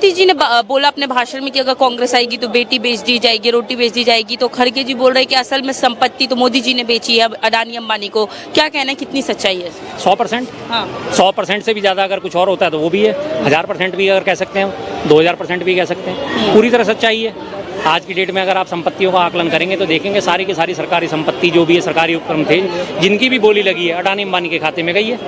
मोदी जी ने बोला अपने भाषण में कि अगर कांग्रेस आएगी तो बेटी बेच दी जाएगी, रोटी बेच दी जाएगी, तो खड़गे जी बोल रहे हैं कि असल में संपत्ति तो मोदी जी ने बेची है अडानी अंबानी को। क्या कहना है, कितनी सच्चाई है? 100%। हाँ, 100% से भी ज़्यादा अगर कुछ और होता है तो वो भी है, 1000% भी अगर कह सकते हैं, 2000% भी कह सकते हैं, पूरी तरह सच्चाई है। आज की डेट में अगर आप संपत्तियों का आकलन करेंगे तो देखेंगे सारी की सारी सरकारी संपत्ति जो भी है, सरकारी उपक्रम थे जिनकी भी बोली लगी है, अडानी अंबानी के खाते में गई है।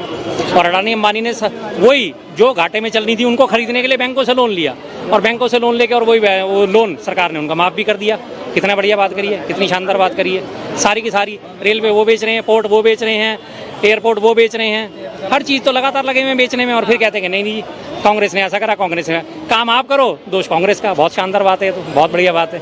और अडानी अंबानी ने वही जो घाटे में चलनी थी उनको खरीदने के लिए बैंकों से लोन लिया, और बैंकों से लोन लेके और वही वो लोन सरकार ने उनका माफ भी कर दिया। कितना बढ़िया बात करी है, कितनी शानदार बात करी है। सारी की सारी रेलवे वो बेच रहे हैं, पोर्ट वो बेच रहे हैं, एयरपोर्ट वो बेच रहे हैं, हर चीज़ तो लगातार लगे हुए हैं बेचने में। और फिर कहते हैं कि नहीं कांग्रेस ने ऐसा करा, कांग्रेस ने काम आप करो, दोष कांग्रेस का। बहुत शानदार बात है, तो बहुत बढ़िया बात है।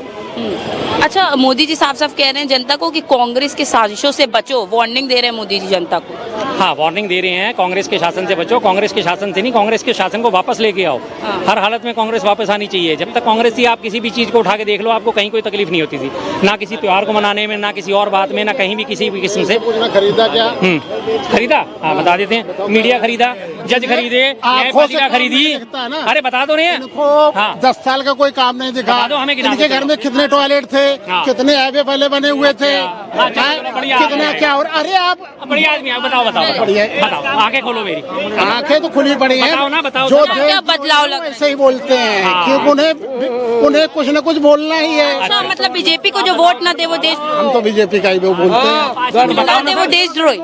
अच्छा, मोदी जी साफ साफ कह रहे हैं जनता को कि कांग्रेस की साजिशों से बचो, वार्निंग दे रहे हैं मोदी जी जनता को। हाँ, वार्निंग दे रहे हैं, कांग्रेस के शासन से बचो, कांग्रेस के शासन से नहीं, कांग्रेस के शासन को वापस लेके आओ। हर हालत में कांग्रेस वापस आनी चाहिए। जब तक कांग्रेस थी, आप किसी भी चीज़ को उठा के देख लो, आपको कहीं कोई तकलीफ नहीं होती थी, ना किसी त्योहार को मनाने में, ना किसी और बात में, ना कहीं भी किसी भी किस्म से। खरीदा क्या? खरीदा, हाँ बता देते हैं। मीडिया खरीदा, जज खरीदे, न्यायपालिका खरीदी। अरे बता दो नहीं, 10 साल का कोई काम नहीं दिखा। हमें इनके घर में कितने टॉयलेट थे, कितने हाईवे पहले बने हुए थे, कितना क्या। और अरे आप बढ़िया आदमी, बताओ बताओ, आंखें खोलो मेरी। आंखें तो खुली पड़ी हैं। बताओ ना, बताओ जो क्या बदलाव लगा? ऐसे ही बोलते हैं क्योंकि उन्हें कुछ न कुछ बोलना ही है। अच्छा, मतलब बीजेपी को जो वोट न दे वो देश, हम तो बीजेपी का ही वो बोलते हैं, वो देशद्रोही।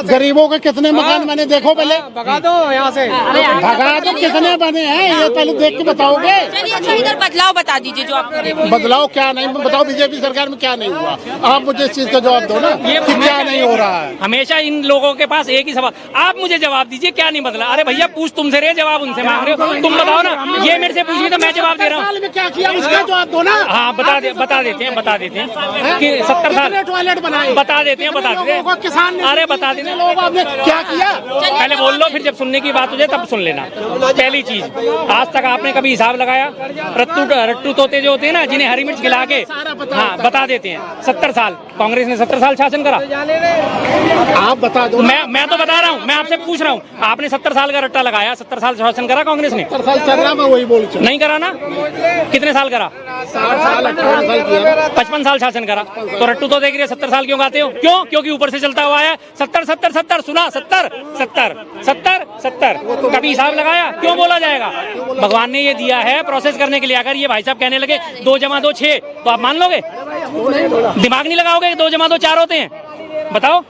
गरीबों के कितने मकान बने देखो पहले, भगा दो यहाँ से, भगा दो। कितने बने हैं ये पहले देख के बताओगे। चलिए, अच्छा इधर बदलाव बता दीजिए जो आप। बदलाव क्या नहीं, बताओ बीजेपी सरकार में क्या नहीं हुआ। आप मुझे इस चीज का जवाब दो ना, कि क्या नहीं हो रहा है। हमेशा इन लोगों के पास एक ही सवाल, आप मुझे जवाब दीजिए क्या नहीं बदला। अरे भैया, पूछ तुमसे रहे, जवाब उनसे मांग रहे हो, तुम बताओ ना। ये मेरे से पूछिए तो मैं जवाब दे रहा हूँ। क्या किया उसका जवाब दो ना। हाँ, बता देते हैं कि 70 साल टॉयलेट बनाए, बता देते हैं। किसान, अरे बता देते लोग आपने क्या किया। पहले बोल लो, फिर जब सुनने की बात हो जाए तब सुन लेना। पहली चीज, आज तक आपने कभी हिसाब लगाया? रट्टू तोते जो होते हैं ना, जिन्हें हरी मिर्च खिला के, हाँ बता देते हैं। 70 साल कांग्रेस ने 70 साल शासन करा। आप बता दो। मैं तो बता रहा हूँ, मैं आपसे पूछ रहा हूँ। आपने 70 साल का रट्टा लगाया, 70 साल शासन करा कांग्रेस ने? 70 साल चल रहा, मैं वही बोल नहीं करा ना। कितने साल करा? 55 साल शासन करा। तो रट्टू तो देख रहे 70 साल क्यों गाते हो? क्यों? क्योंकि ऊपर से चलता हुआ है 70 70 70। सुना? 70 70 70 70। कभी हिसाब लगाया? क्यों बोला जाएगा? भगवान ने ये दिया है प्रोसेस करने के लिए। अगर ये भाई साहब कहने लगे 2 + 2 6, तो आप मान लोगे? दिमाग नहीं लगाओगे? 2 + 2 4 होते हैं, बताओ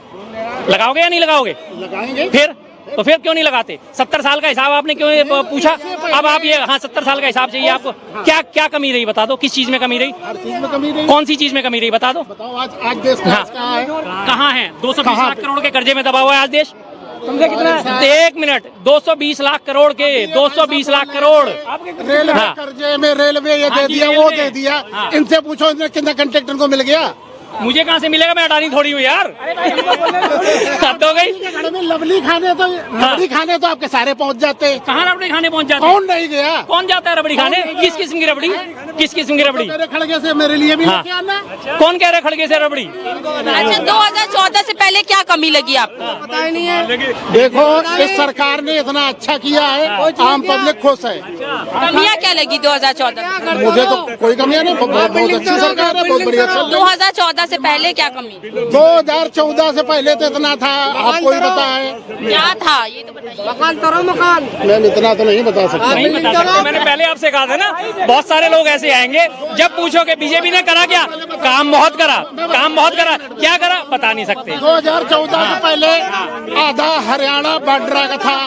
लगाओगे या नहीं लगाओगे? लगाएंगे। फिर फिर क्यों नहीं लगाते? 70 साल का हिसाब आपने क्यों पूछा? अब आप ये, हाँ 70 साल का हिसाब चाहिए आपको। क्या क्या कमी रही बता दो, किस चीज में कमी रही? हर चीज में कमी रही। कौन सी चीज में कमी रही बता दो। बताओ आज देश कहाँ है? कहाँ है? 220 लाख करोड़ के कर्जे में दबा हुआ है आज देश। तुमसे कितना? 1 मिनट, 220 लाख करोड़ के, 220 लाख करोड़। रेलवे कर्जे में, रेलवे ये दे दिया, वो दे दिया। इनसे पूछो कितना कंट्रैक्टर को मिल गया। मुझे कहाँ से मिलेगा? मैं अडानी थोड़ी हूँ यार। हद हो गई। लवली खाने तो, रबड़ी खाने तो आपके सारे पहुँच जाते। कहाँ रबड़ी खाने पहुँच जाते? कौन नहीं गया? कौन जाता है रबड़ी खाने? किस किस्म की रबड़ी? किस किस्म की रबड़ी? खड़गे से मेरे लिए भी लेके आना। कौन कह रहा है खड़गे से रबड़ी? अच्छा, 2014 से पहले क्या कमी लगी आपको? पता ही नहीं है। देखो, इस सरकार ने इतना अच्छा किया है, आम पब्लिक खुश है। कमियाँ क्या लगी 2014? मुझे तो कोई कमियाँ नहीं, बहुत अच्छी सरकार है, बहुत बढ़िया। 2014 से पहले क्या कमी? 2014 से पहले तो इतना था, आपको ही पता है क्या था, ये तो बताइए। मकान करो मकान। मैं इतना तो नहीं बता सकता। नहीं बता सकते। मैंने पहले आपसे कहा था ना, बहुत सारे लोग ऐसे आएंगे जब पूछोगे बीजेपी ने करा क्या? काम बहुत करा, काम बहुत करा। क्या करा बता नहीं सकते। 2014 से पहले आधा हरियाणा बॉर्डर का था,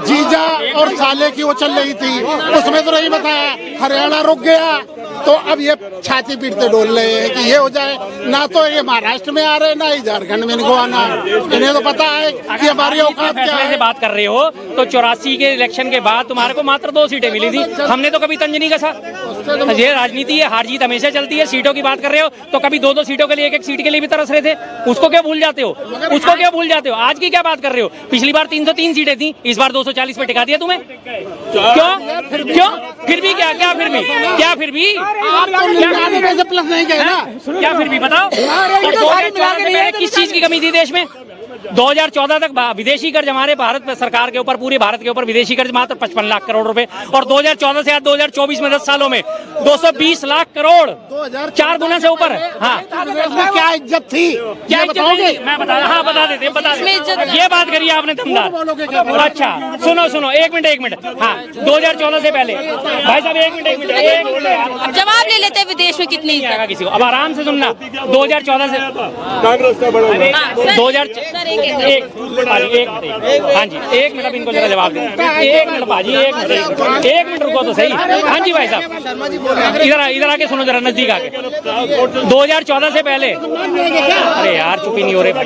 जीजा और साले की वो चल रही थी, उसमें तो नहीं बताया। हरियाणा रुक गया तो अब ये छाती पीटते डोल रहे हैं कि ये हो जाए। ना तो ये महाराष्ट्र में आ रहे, ना ही झारखंड में इनको आना। इन्हें तो पता है कि हमारी औकात क्या है। से बात कर रहे हो तो 84 के इलेक्शन के बाद तुम्हारे को मात्र 2 सीटें मिली थी। हमने तो कभी तंज नहीं कसा। ये राजनीति है, हार जीत हमेशा चलती है। सीटों की बात कर रहे हो तो कभी 2-2 सीटों के लिए, 1-1 सीट के लिए भी तरस रहे थे। उसको क्या भूल जाते हो? उसको क्या भूल जाते हो? आज की क्या बात कर रहे हो? पिछली बार 303 सीटें थी, इस बार 240 पे टिका दिया तुम्हें। क्यों? क्यों? फिर भी क्या? क्या फिर भी? क्या फिर भी? प्लस नहीं गए ना? क्या फिर भी बताओ? और 2014 से पहले किस चीज की कमी थी देश में? 2014 तक विदेशी कर्ज हमारे भारत सरकार के ऊपर, पूरे भारत के ऊपर विदेशी कर्ज मात्र 55 लाख करोड़ रुपए, और 2014 से आज 2024 में 10 सालों में 220 लाख करोड़, 4 गुना से ऊपर। हाँ, क्या इज्जत थी, क्या ये बताओगे? मैं बता, हाँ बता देते, बता इसमें इज्जत देते। ये बात करिए आपने दमदार। अच्छा सुनो, एक मिनट। हाँ, 2014 से पहले भाई साहब, एक मिनट अब जवाब ले लेते हैं विदेश में कितनी नहीं आएगा किसी को। अब आराम से सुनना, 2014 से कांग्रेस का बड़ा 2001 हाँ जी, 1 मिनट, अब इनको जरा जवाब दें। 1 मिनट बाजी, 1 मिनट रुको तो सही। हाँ जी भाई साहब, इधर आके सुनो जरा, नजदीक आके। 2014 से पहले, अरे यार चुप ही नहीं हो रहे भाई।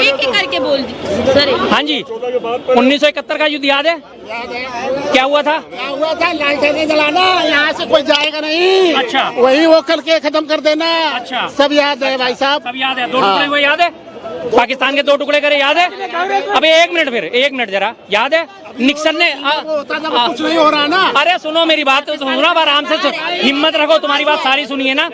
एक करके बोल दी सर। हाँ जी, 1971 का युद्ध याद है? क्या हुआ था? लालटेन जलाना, यहाँ से कोई जाएगा नहीं। अच्छा। वही वो करके खत्म कर देना। अच्छा। सब याद है भाई साहब, सब याद है। 2 टुकड़े हुए याद है? पाकिस्तान के 2 टुकड़े करे याद है? अबे 1 मिनट, फिर 1 मिनट जरा, याद है निक्सन ने? कुछ नहीं हो रहा ना। अरे सुनो मेरी बात तो सुनो, आराम से हिम्मत रखो, तुम्हारी बात सारी सुनिए ना।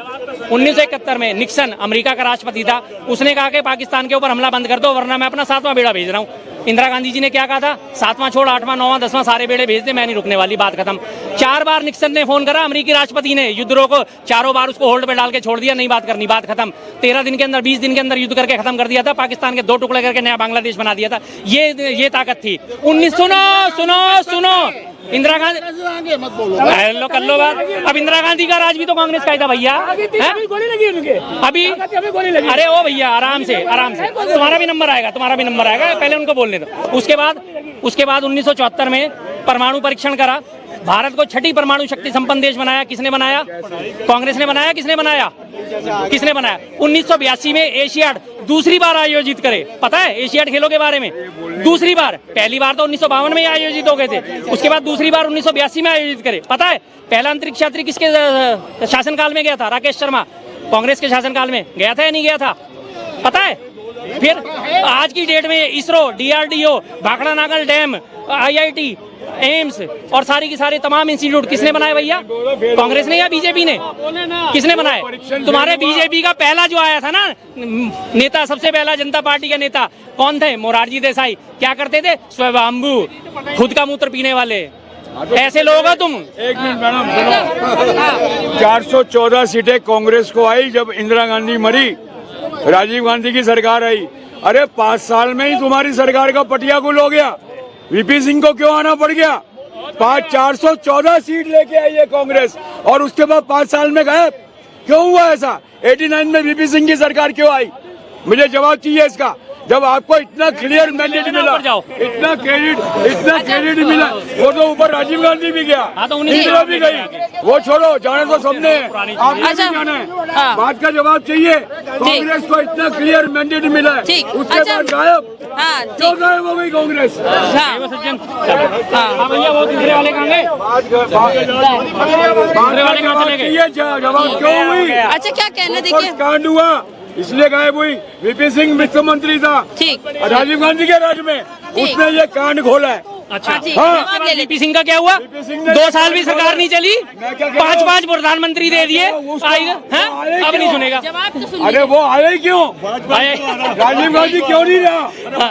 1971 में निक्सन अमेरिका का राष्ट्रपति था, उसने कहा कि पाकिस्तान के ऊपर हमला बंद कर दो वरना मैं अपना 7वां बेड़ा भेज रहा हूँ। इंदिरा गांधी जी ने क्या कहा था? 7वां छोड़ 8वां 9वां 10वां सारे बेड़े भेज दे, मैं नहीं रुकने वाली, बात खत्म। 4 बार निक्सन ने फोन करा, अमेरिकी राष्ट्रपति ने युद्ध रोको, 4 बार उसको होल्ड पे डाल के छोड़ दिया, नहीं बात करनी, बात खत्म। 13 दिन के अंदर, 20 दिन के अंदर युद्ध करके खत्म कर दिया था, पाकिस्तान के 2 टुकड़े करके नया बांग्लादेश बना दिया था। ये ताकत थी। 19 सुनो इंदिरा गांधी, मत बोलो, लो कर लो बात। अब इंदिरा गांधी का राज भी तो कांग्रेस का ही था भैया। गोली लगी उनके अभी, अरे ओ भैया आराम से, तुम्हारा भी नंबर आएगा, पहले उनको बोलने दो। उसके बाद 1974 में परमाणु परीक्षण करा, भारत को 6ठी परमाणु शक्ति संपन्न देश बनाया। किसने बनाया? कांग्रेस ने बनाया। किसने बनाया? 1982 में एशियाड दूसरी बार आयोजित करे, पता है एशियाड खेलों के बारे में? दूसरी बार, पहली बार तो 1952 में आयोजित हो गए थे, उसके बाद दूसरी बार 1982 में आयोजित करे, पता है? पहला अंतरिक्ष यात्री किसके शासनकाल में गया था? राकेश शर्मा, कांग्रेस के शासनकाल में गया था या नहीं गया था? पता है? फिर आज की डेट में इसरो, डीआरडीओ, भाखड़ा नागल डैम, IIT, एम्स और सारी की सारे तमाम इंस्टीट्यूट किसने बनाए भैया? कांग्रेस ने या बीजेपी ने? किसने बनाए? तुम्हारे बीजेपी का पहला जो आया था ना नेता, सबसे पहला जनता पार्टी का नेता कौन थे? मोरारजी देसाई। क्या करते थे? स्वावलंबू, खुद का मूत्र पीने वाले, ऐसे लोग हो तुम। 1 मिनट मैडम, 414 सीटें कांग्रेस को आई जब इंदिरा गांधी मरी, राजीव गांधी की सरकार आई। अरे 5 साल में ही तुम्हारी सरकार का पटिया गुल हो गया। वीपी सिंह को क्यों आना पड़ गया? 414 सीट लेके आई है कांग्रेस और उसके बाद 5 साल में गायब क्यों हुआ ऐसा? 89 में वीपी सिंह की सरकार क्यों आई? मुझे जवाब चाहिए इसका। जब आपको इतना क्लियर मैंडेट मिला, इतना क्रेडिट मिला, वो तो ऊपर राजीव गांधी भी गया, इंदिरा भी गई, वो छोड़ो, जाने तो सबने, आपने भी जाना है। बात का जवाब चाहिए। कांग्रेस को इतना क्लियर मैंडेट मिला है, उसके बाद गायब, क्यों गायब हो गई कांग्रेस? भैया वो दूसरे वाले कहाँ गए? जवाब क्यों हुई? अच्छा क्या कहना, देखिए कांड हुआ इसलिए गायब हुई। वीपी सिंह वित्त मंत्री था ठीक, राजीव गांधी के राज में, उसने ये कांड खोला है। अच्छा हाँ, वीपी सिंह का क्या हुआ? 2 साल भी सरकार नहीं चली, 5 प्रधानमंत्री दे दिए, अब नहीं सुनेगा। जवाब तो सुनिए। अरे वो आए क्यों? राजीव गांधी क्यों नहीं रहा?